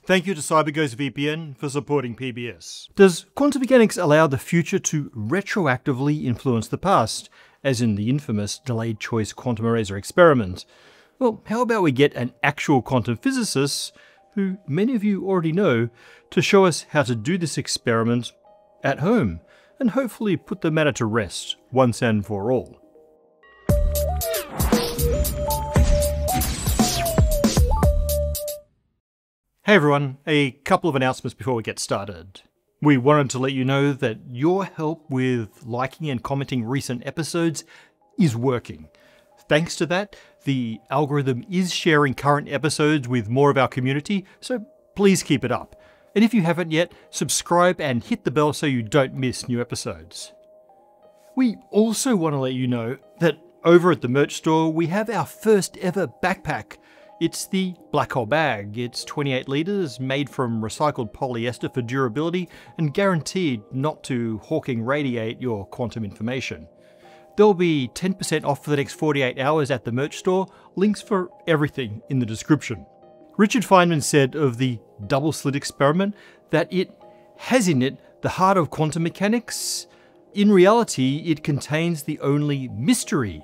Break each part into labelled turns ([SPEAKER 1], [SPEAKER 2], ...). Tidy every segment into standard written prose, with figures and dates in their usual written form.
[SPEAKER 1] Thank you to CyberGhost VPN for supporting PBS. Does quantum mechanics allow the future to retroactively influence the past, as in the infamous delayed choice quantum eraser experiment? Well, how about we get an actual quantum physicist, who many of you already know, to show us how to do this experiment at home, and hopefully put the matter to rest once and for all. Hey everyone, a couple of announcements before we get started. We wanted to let you know that your help with liking and commenting recent episodes is working. Thanks to that, the algorithm is sharing current episodes with more of our community, so please keep it up. And if you haven't yet, subscribe and hit the bell so you don't miss new episodes. We also want to let you know that over at the merch store, we have our first ever backpack. It's the Black Hole Bag. It's 28 litres, made from recycled polyester for durability and guaranteed not to Hawking radiate your quantum information. There'll be 10% off for the next 48 hours at the merch store, links for everything in the description. Richard Feynman said of the double slit experiment that it has in it the heart of quantum mechanics. In reality, it contains the only mystery.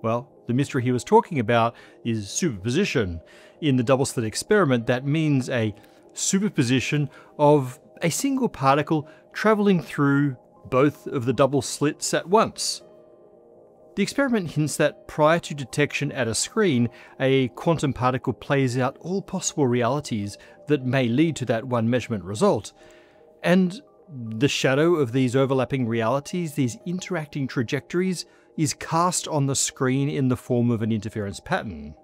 [SPEAKER 1] Well, the mystery he was talking about is superposition. In the double slit experiment, that means a superposition of a single particle travelling through both of the double slits at once. The experiment hints that prior to detection at a screen, a quantum particle plays out all possible realities that may lead to that one measurement result. And the shadow of these overlapping realities, these interacting trajectories, is cast on the screen in the form of an interference pattern.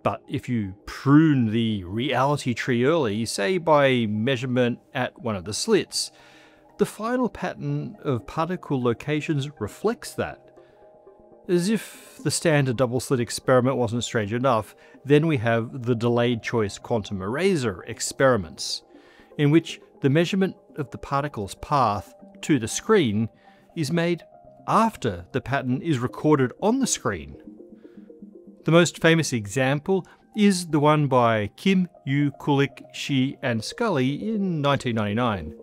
[SPEAKER 1] But if you prune the reality tree early, say by measurement at one of the slits, the final pattern of particle locations reflects that. As if the standard double slit experiment wasn't strange enough, then we have the delayed choice quantum eraser experiments, in which the measurement of the particle's path to the screen is made after the pattern is recorded on the screen. The most famous example is the one by Kim, Yu, Kulik, Shi, and Scully in 1999.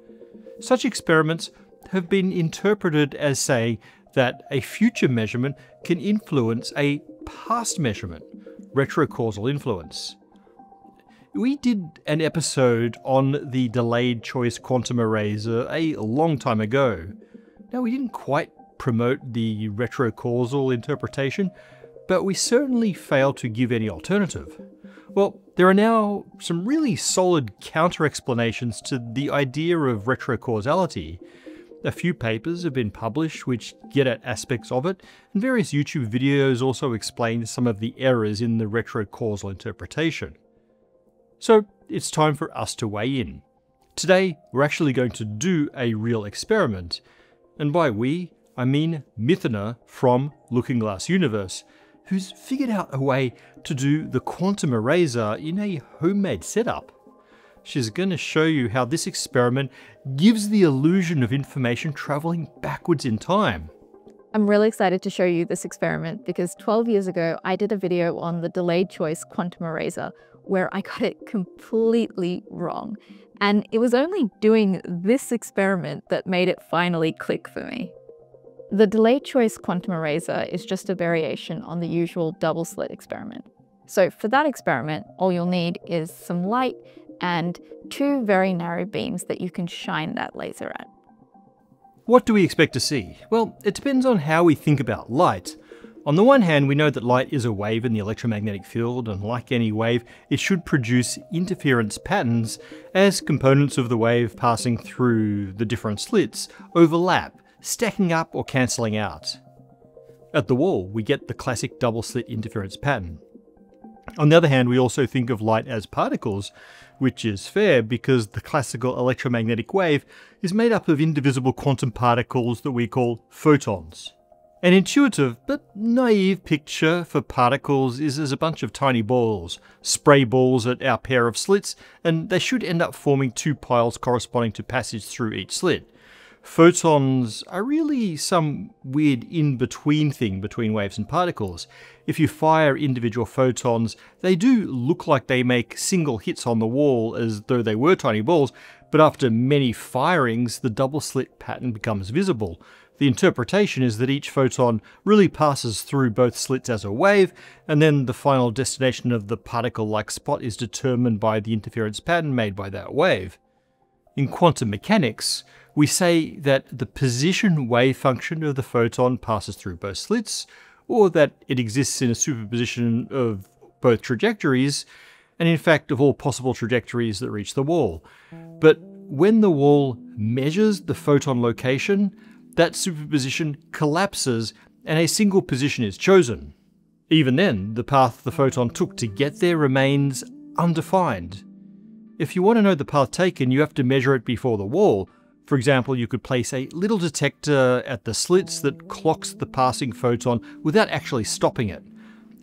[SPEAKER 1] Such experiments have been interpreted as saying that a future measurement can influence a past measurement, retrocausal influence. We did an episode on the delayed choice quantum eraser a long time ago. Now, we didn't quite promote the retrocausal interpretation, but we certainly failed to give any alternative. Well, there are now some really solid counter-explanations to the idea of retrocausality. A few papers have been published which get at aspects of it, and various YouTube videos also explain some of the errors in the retrocausal interpretation. So it's time for us to weigh in. Today, we're actually going to do a real experiment, and by we, I mean Mithuna from Looking Glass Universe, who's figured out a way to do the quantum eraser in a homemade setup. She's going to show you how this experiment gives the illusion of information travelling backwards in time.
[SPEAKER 2] I'm really excited to show you this experiment because 12 years ago I did a video on the delayed choice quantum eraser where I got it completely wrong. And it was only doing this experiment that made it finally click for me. The delayed choice quantum eraser is just a variation on the usual double slit experiment. So for that experiment, all you'll need is some light and two very narrow beams that you can shine that laser at.
[SPEAKER 1] What do we expect to see? Well, it depends on how we think about light. On the one hand, we know that light is a wave in the electromagnetic field, and like any wave, it should produce interference patterns as components of the wave passing through the different slits overlap, stacking up or cancelling out. At the wall, we get the classic double slit interference pattern. On the other hand, we also think of light as particles, which is fair because the classical electromagnetic wave is made up of indivisible quantum particles that we call photons. An intuitive but naive picture for particles is as a bunch of tiny balls, spray balls at our pair of slits, and they should end up forming two piles corresponding to passage through each slit. photons are really some weird in-between thing between waves and particles. If you fire individual photons, they do look like they make single hits on the wall as though they were tiny balls, but after many firings, the double slit pattern becomes visible. The interpretation is that each photon really passes through both slits as a wave, and then the final destination of the particle-like spot is determined by the interference pattern made by that wave. In quantum mechanics, we say that the position wave function of the photon passes through both slits, or that it exists in a superposition of both trajectories, and in fact of all possible trajectories that reach the wall. But when the wall measures the photon location, that superposition collapses and a single position is chosen. Even then, the path the photon took to get there remains undefined. If you want to know the path taken, you have to measure it before the wall. For example, you could place a little detector at the slits that clocks the passing photon without actually stopping it.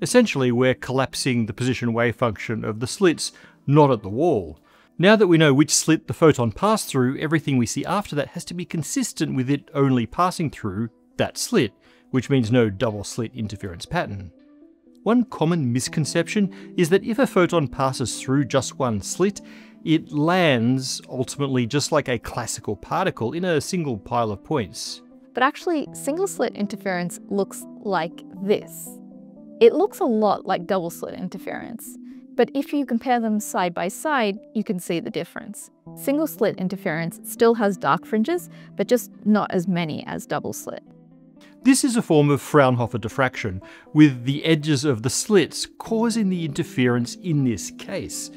[SPEAKER 1] Essentially, we're collapsing the position wave function of the slits, not at the wall. Now that we know which slit the photon passed through, everything we see after that has to be consistent with it only passing through that slit, which means no double slit interference pattern. One common misconception is that if a photon passes through just one slit, it lands, ultimately just like a classical particle, in a single pile of points.
[SPEAKER 2] But actually, single slit interference looks like this. It looks a lot like double slit interference. But if you compare them side by side, you can see the difference. Single slit interference still has dark fringes, but just not as many as double slit.
[SPEAKER 1] This is a form of Fraunhofer diffraction, with the edges of the slits causing the interference in this case.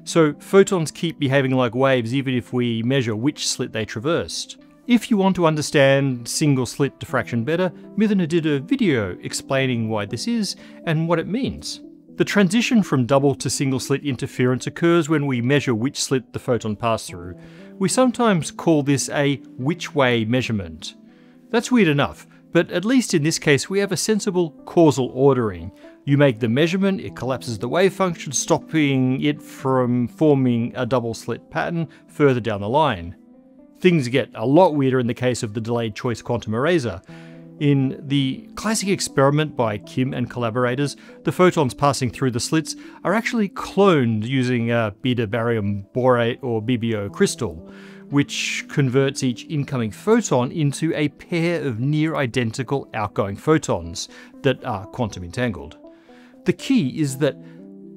[SPEAKER 1] So photons keep behaving like waves even if we measure which slit they traversed. If you want to understand single slit diffraction better, Mithuna did a video explaining why this is and what it means. The transition from double to single slit interference occurs when we measure which slit the photon passed through. We sometimes call this a which-way measurement. That's weird enough, but at least in this case we have a sensible causal ordering. You make the measurement, it collapses the wave function, stopping it from forming a double slit pattern further down the line. Things get a lot weirder in the case of the delayed choice quantum eraser. In the classic experiment by Kim and collaborators, the photons passing through the slits are actually cloned using a beta barium borate or BBO crystal, which converts each incoming photon into a pair of near identical outgoing photons that are quantum entangled. The key is that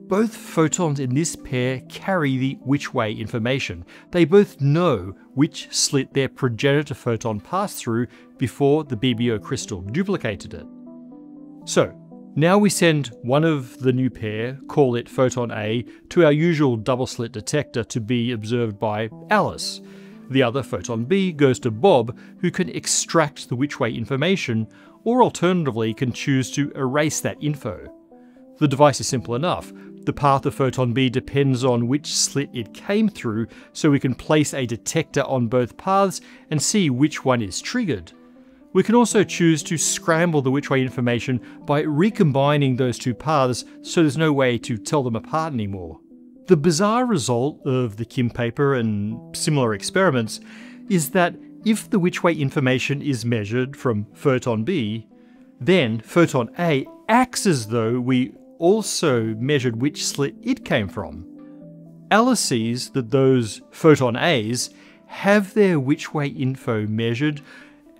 [SPEAKER 1] both photons in this pair carry the which-way information. They both know which slit their progenitor photon passed through before the BBO crystal duplicated it. So, now we send one of the new pair, call it photon A, to our usual double slit detector to be observed by Alice. The other, photon B, goes to Bob, who can extract the which-way information, or alternatively can choose to erase that info. The device is simple enough. The path of photon B depends on which slit it came through, so we can place a detector on both paths and see which one is triggered. We can also choose to scramble the which-way information by recombining those two paths so there's no way to tell them apart anymore. The bizarre result of the Kim paper and similar experiments is that if the which-way information is measured from photon B, then photon A acts as though we also measured which slit it came from. Alice sees that those photon A's have their which-way info measured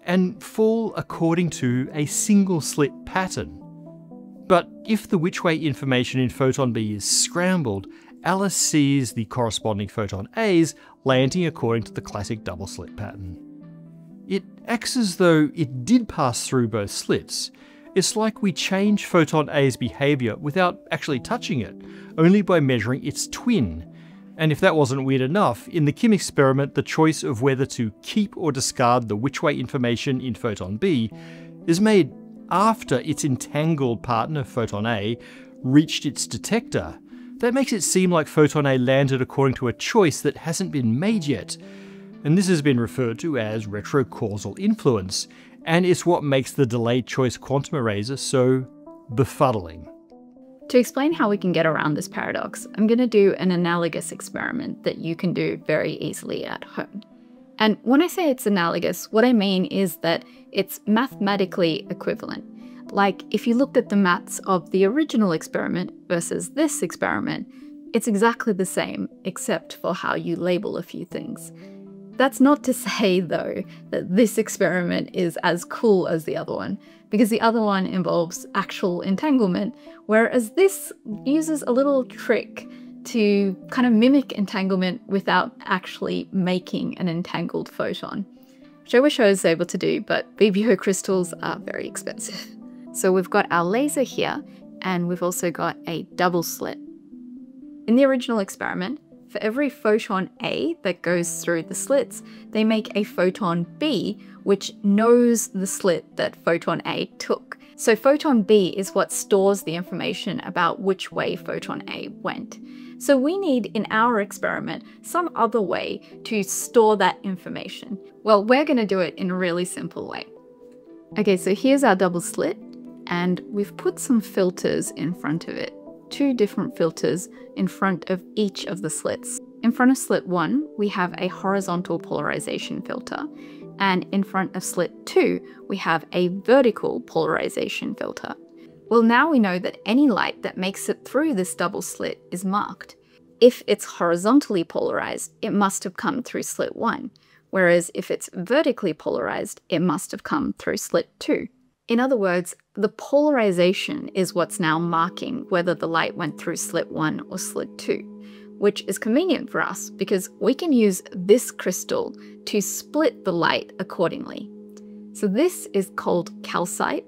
[SPEAKER 1] and fall according to a single slit pattern. But if the which-way information in photon B is scrambled, Alice sees the corresponding photon A's landing according to the classic double slit pattern. It acts as though it did pass through both slits. It's like we change photon A's behaviour without actually touching it, only by measuring its twin. And if that wasn't weird enough, in the Kim experiment, the choice of whether to keep or discard the which-way information in photon B is made after its entangled partner, photon A, reached its detector. That makes it seem like photon A landed according to a choice that hasn't been made yet. And this has been referred to as retrocausal influence, and it's what makes the delayed choice quantum eraser so befuddling.
[SPEAKER 3] To explain how we can get around this paradox, I'm going to do an analogous experiment that you can do very easily at home. And when I say it's analogous, what I mean is that it's mathematically equivalent. Like if you looked at the maths of the original experiment versus this experiment, it's exactly the same, except for how you label a few things. That's not to say, though, that this experiment is as cool as the other one, because the other one involves actual entanglement, whereas this uses a little trick to kind of mimic entanglement without actually making an entangled photon, which I wish I was able to do, but BBO crystals are very expensive. So we've got our laser here, and we've also got a double slit. In the original experiment, for every photon A that goes through the slits, they make a photon B, which knows the slit that photon A took. So photon B is what stores the information about which way photon A went. So we need, in our experiment, some other way to store that information. Well, we're going to do it in a really simple way. Okay, so here's our double slit, and we've put some filters in front of it. 2 different filters in front of each of the slits. In front of slit 1, we have a horizontal polarization filter, and in front of slit 2, we have a vertical polarization filter. Well, now we know that any light that makes it through this double slit is marked. If it's horizontally polarized, it must have come through slit 1, whereas if it's vertically polarized, it must have come through slit 2. In other words, the polarization is what's now marking whether the light went through slit 1 or slit 2, which is convenient for us because we can use this crystal to split the light accordingly. So this is called calcite.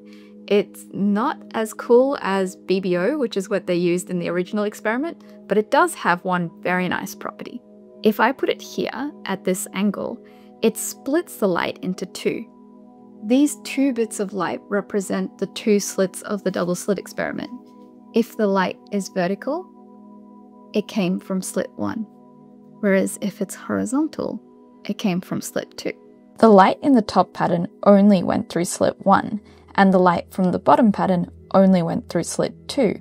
[SPEAKER 3] It's not as cool as BBO, which is what they used in the original experiment, but it does have one very nice property. If I put it here at this angle, it splits the light into 2. These 2 bits of light represent the 2 slits of the double slit experiment. If the light is vertical, it came from slit 1, whereas if it's horizontal, it came from slit 2.
[SPEAKER 2] The light in the top pattern only went through slit 1, and the light from the bottom pattern only went through slit 2.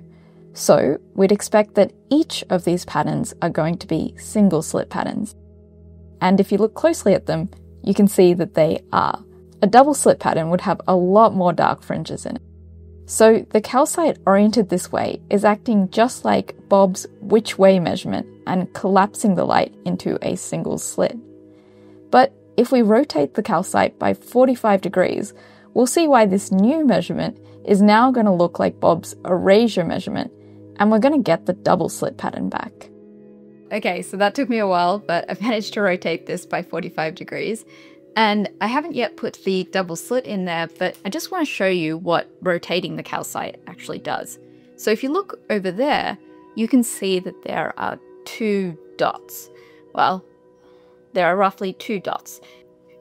[SPEAKER 2] So we'd expect that each of these patterns are going to be single slit patterns. And if you look closely at them, you can see that they are. A double slit pattern would have a lot more dark fringes in it. So the calcite oriented this way is acting just like Bob's which way measurement and collapsing the light into a single slit. But if we rotate the calcite by 45 degrees, we'll see why this new measurement is now going to look like Bob's erasure measurement, and we're going to get the double slit pattern back.
[SPEAKER 3] Okay, so that took me a while, but I've managed to rotate this by 45 degrees. And I haven't yet put the double slit in there, but I just want to show you what rotating the calcite actually does. So if you look over there, you can see that there are 2 dots. Well, there are roughly 2 dots.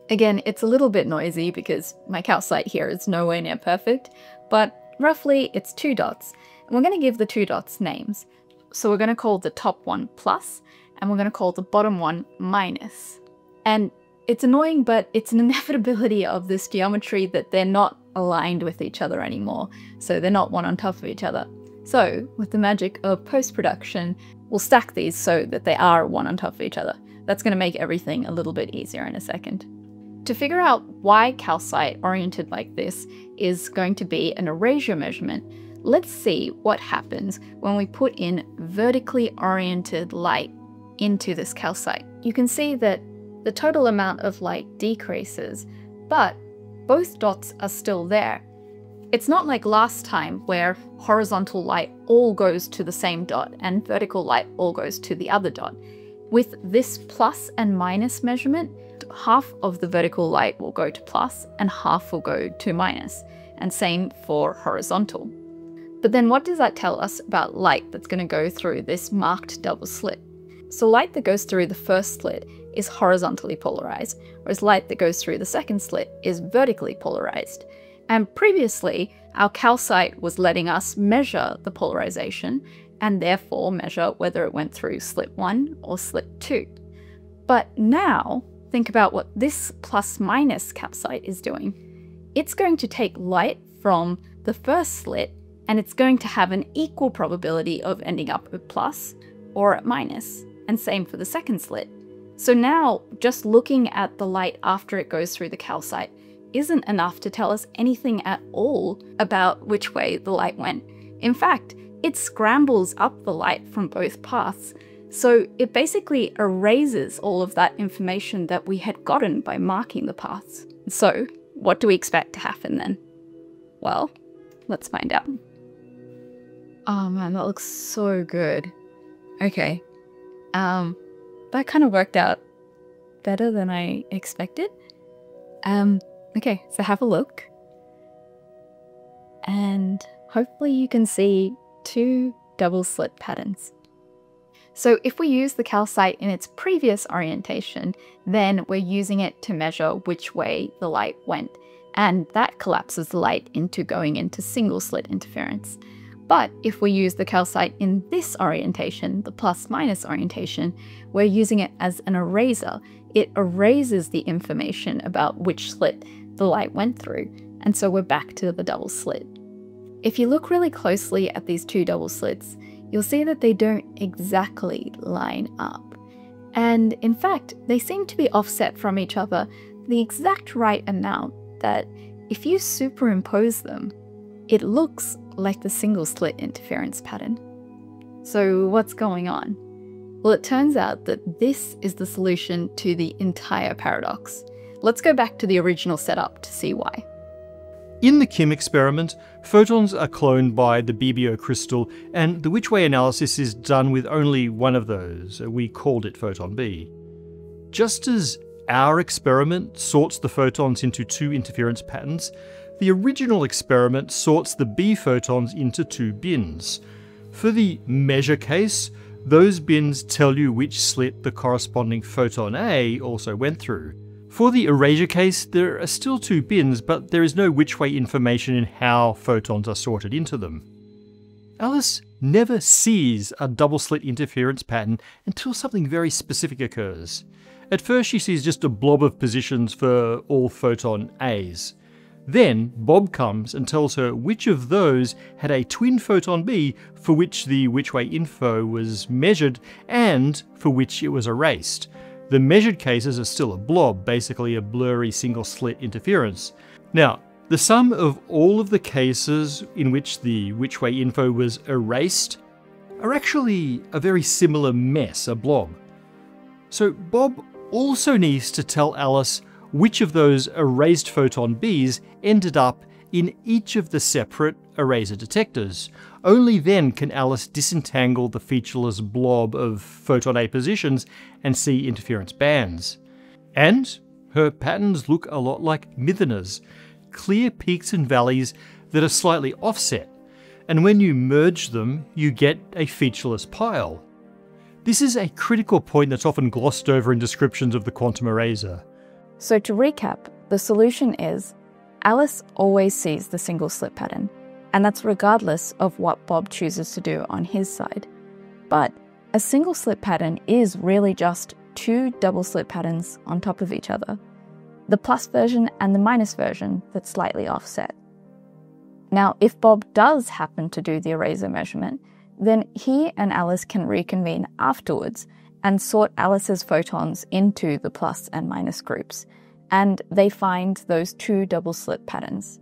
[SPEAKER 3] Again, it's a little bit noisy because my calcite here is nowhere near perfect, but roughly it's 2 dots. And we're going to give the 2 dots names. So we're going to call the top one plus, and we're going to call the bottom one minus. And it's annoying, but it's an inevitability of this geometry that they're not aligned with each other anymore, so they're not one on top of each other. So, with the magic of post-production, we'll stack these so that they are one on top of each other. That's going to make everything a little bit easier in a second. To figure out why calcite oriented like this is going to be an erasure measurement, let's see what happens when we put in vertically oriented light into this calcite. You can see that the total amount of light decreases, but both dots are still there. It's not like last time where horizontal light all goes to the same dot and vertical light all goes to the other dot. With this plus and minus measurement, half of the vertical light will go to plus and half will go to minus, and same for horizontal. But then what does that tell us about light that's going to go through this marked double slit? So light that goes through the first slit is horizontally polarized, whereas light that goes through the second slit is vertically polarized. And previously, our calcite was letting us measure the polarization and therefore measure whether it went through slit 1 or slit 2. But now, think about what this plus-minus calcite is doing. It's going to take light from the first slit and it's going to have an equal probability of ending up at plus or at minus, and same for the second slit. So now, just looking at the light after it goes through the calcite isn't enough to tell us anything at all about which way the light went. In fact, it scrambles up the light from both paths, so it basically erases all of that information that we had gotten by marking the paths. So, what do we expect to happen then? Well, let's find out. Oh man, that looks so good. Okay. That kind of worked out better than I expected. Okay, so have a look. And hopefully you can see two double slit patterns. So if we use the calcite in its previous orientation, then we're using it to measure which way the light went. And that collapses the light into going into single slit interference. But if we use the calcite in this orientation, the plus-minus orientation, we're using it as an eraser. It erases the information about which slit the light went through, and so we're back to the double slit. If you look really closely at these two double slits, you'll see that they don't exactly line up. And in fact, they seem to be offset from each other the exact right amount that if you superimpose them, it looks like the single slit interference pattern. So what's going on? Well, it turns out that this is the solution to the entire paradox. Let's go back to the original setup to see why.
[SPEAKER 1] In the Kim experiment, photons are cloned by the BBO crystal, and the which-way analysis is done with only one of those. We called it photon B. Just as our experiment sorts the photons into two interference patterns, the original experiment sorts the B photons into two bins. For the measure case, those bins tell you which slit the corresponding photon A also went through. For the erasure case, there are still two bins, but there is no which-way information in how photons are sorted into them. Alice never sees a double-slit interference pattern until something very specific occurs. At first she sees just a blob of positions for all photon A's. Then Bob comes and tells her which of those had a twin photon B for which the which-way info was measured and for which it was erased. The measured cases are still a blob, basically a blurry single-slit interference. Now, the sum of all of the cases in which the which-way info was erased are actually a very similar mess, a blob. So Bob also needs to tell Alice which of those erased photon Bs ended up in each of the separate eraser detectors. Only then can Alice disentangle the featureless blob of photon A positions and see interference bands. And her patterns look a lot like Mithuna's, clear peaks and valleys that are slightly offset, and when you merge them, you get a featureless pile. This is a critical point that's often glossed over in descriptions of the quantum eraser.
[SPEAKER 2] So to recap, the solution is Alice always sees the single slit pattern, and that's regardless of what Bob chooses to do on his side. But a single slit pattern is really just two double slit patterns on top of each other, the plus version and the minus version that's slightly offset. Now, if Bob does happen to do the eraser measurement, then he and Alice can reconvene afterwards and sort Alice's photons into the plus and minus groups, and they find those two double slit patterns.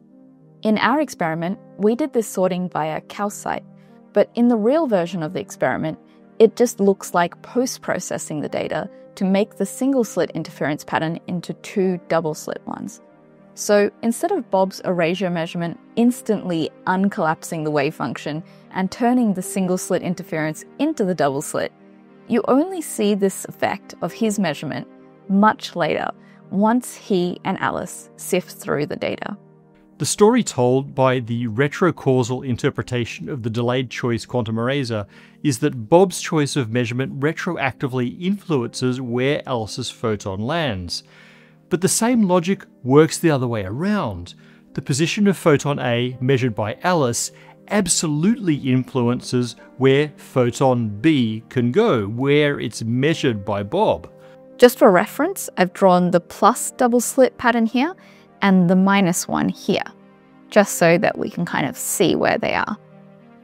[SPEAKER 2] In our experiment, we did this sorting via calcite, but in the real version of the experiment, it just looks like post-processing the data to make the single slit interference pattern into two double slit ones. So instead of Bob's erasure measurement instantly uncollapsing the wave function and turning the single slit interference into the double slit, you only see this effect of his measurement much later, once he and Alice sift through the data.
[SPEAKER 1] The story told by the retrocausal interpretation of the delayed choice quantum eraser is that Bob's choice of measurement retroactively influences where Alice's photon lands. But the same logic works the other way around. The position of photon A measured by Alice absolutely influences where photon B can go, where it's measured by Bob.
[SPEAKER 2] Just for reference, I've drawn the plus double slit pattern here and the minus one here, just so that we can kind of see where they are.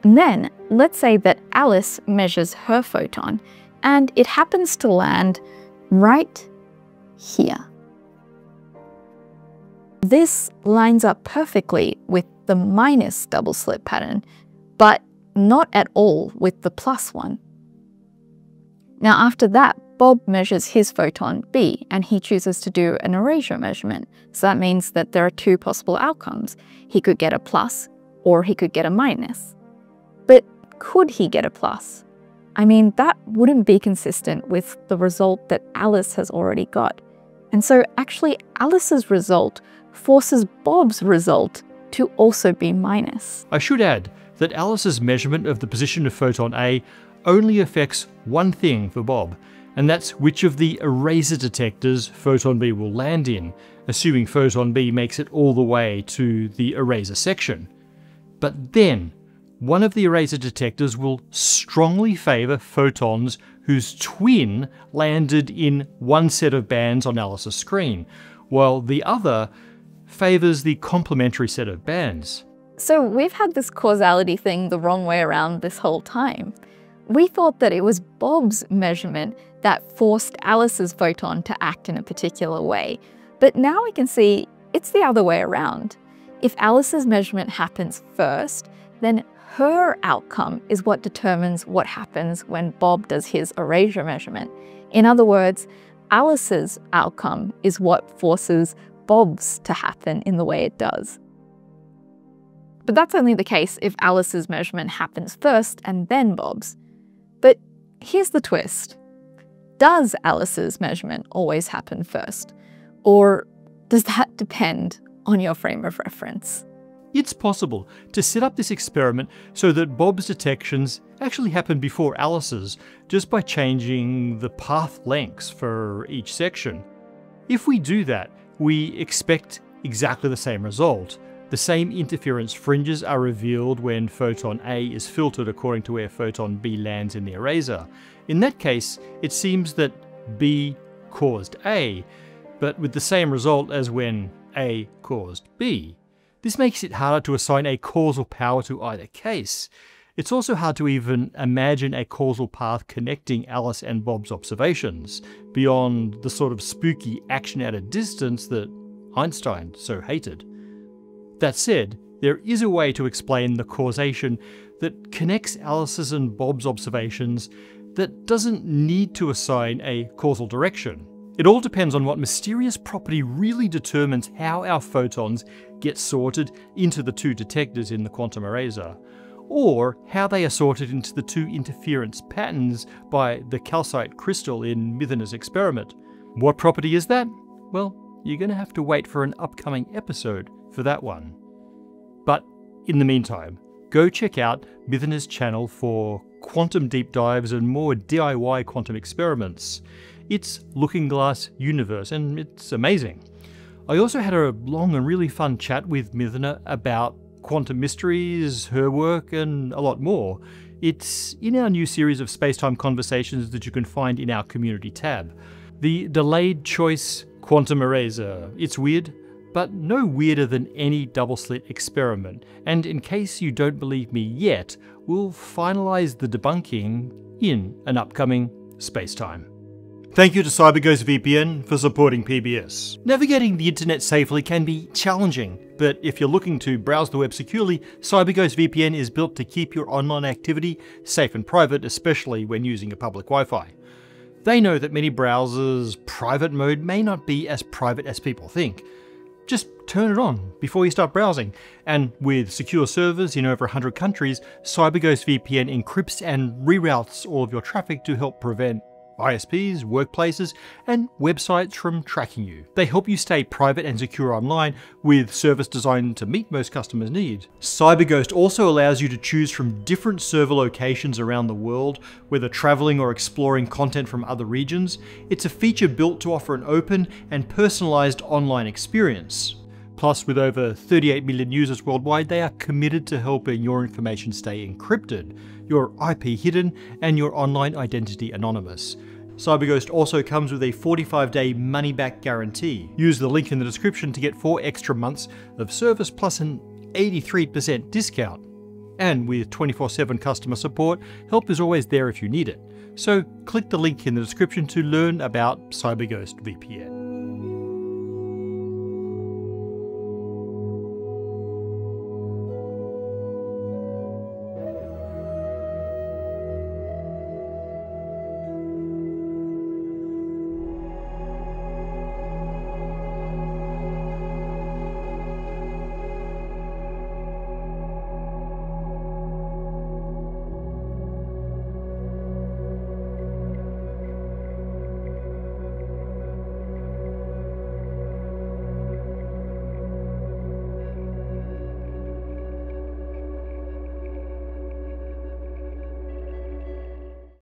[SPEAKER 2] And then let's say that Alice measures her photon and it happens to land
[SPEAKER 3] right here. This lines up perfectly with the minus double slit pattern, but not at all with the plus one. Now after that, Bob measures his photon B, and he chooses to do an erasure measurement. So that means that there are two possible outcomes. He could get a plus, or he could get a minus. But could he get a plus? I mean, that wouldn't be consistent with the result that Alice has already got. And so actually Alice's result forces Bob's result to also be minus.
[SPEAKER 1] I should add that Alice's measurement of the position of photon A only affects one thing for Bob, and that's which of the eraser detectors photon B will land in, assuming photon B makes it all the way to the eraser section. But then, one of the eraser detectors will strongly favour photons whose twin landed in one set of bands on Alice's screen, while the other favours the complementary set of bands.
[SPEAKER 2] So we've had this causality thing the wrong way around this whole time. We thought that it was Bob's measurement that forced Alice's photon to act in a particular way, but now we can see it's the other way around. If Alice's measurement happens first, then her outcome is what determines what happens when Bob does his erasure measurement. In other words, Alice's outcome is what forces Bob's to happen in the way it does. But that's only the case if Alice's measurement happens first and then Bob's. But here's the twist. Does Alice's measurement always happen first? Or does that depend on your frame of reference?
[SPEAKER 1] It's possible to set up this experiment so that Bob's detections actually happen before Alice's, just by changing the path lengths for each section. If we do that, we expect exactly the same result. The same interference fringes are revealed when photon A is filtered according to where photon B lands in the eraser. In that case, it seems that B caused A, but with the same result as when A caused B. This makes it harder to assign a causal power to either case. It's also hard to even imagine a causal path connecting Alice and Bob's observations, beyond the sort of spooky action at a distance that Einstein so hated. That said, there is a way to explain the causation that connects Alice's and Bob's observations that doesn't need to assign a causal direction. It all depends on what mysterious property really determines how our photons get sorted into the two detectors in the quantum eraser, or how they are sorted into the two interference patterns by the calcite crystal in Mithuna's experiment. What property is that? Well, you're going to have to wait for an upcoming episode for that one. But in the meantime, go check out Mithuna's channel for quantum deep dives and more DIY quantum experiments. It's Looking Glass Universe, and it's amazing. I also had a long and really fun chat with Mithuna about quantum mysteries, her work, and a lot more. It's in our new series of Spacetime conversations that you can find in our community tab. The Delayed Choice Quantum Eraser. It's weird, but no weirder than any double-slit experiment. And in case you don't believe me yet, we'll finalize the debunking in an upcoming Spacetime. Thank you to CyberGhost VPN for supporting PBS. Navigating the internet safely can be challenging, but if you're looking to browse the web securely, CyberGhost VPN is built to keep your online activity safe and private, especially when using a public Wi-Fi. They know that many browsers' private mode may not be as private as people think. Just turn it on before you start browsing. And with secure servers in over 100 countries, CyberGhost VPN encrypts and reroutes all of your traffic to help prevent ISPs, workplaces, and websites from tracking you. They help you stay private and secure online with service designed to meet most customers' needs. CyberGhost also allows you to choose from different server locations around the world, whether traveling or exploring content from other regions. It's a feature built to offer an open and personalized online experience. Plus, with over 38 million users worldwide, they are committed to helping your information stay encrypted, your IP hidden, and your online identity anonymous. CyberGhost also comes with a 45-day money-back guarantee. Use the link in the description to get 4 extra months of service plus an 83% discount. And with 24/7 customer support, help is always there if you need it. So click the link in the description to learn about CyberGhost VPN.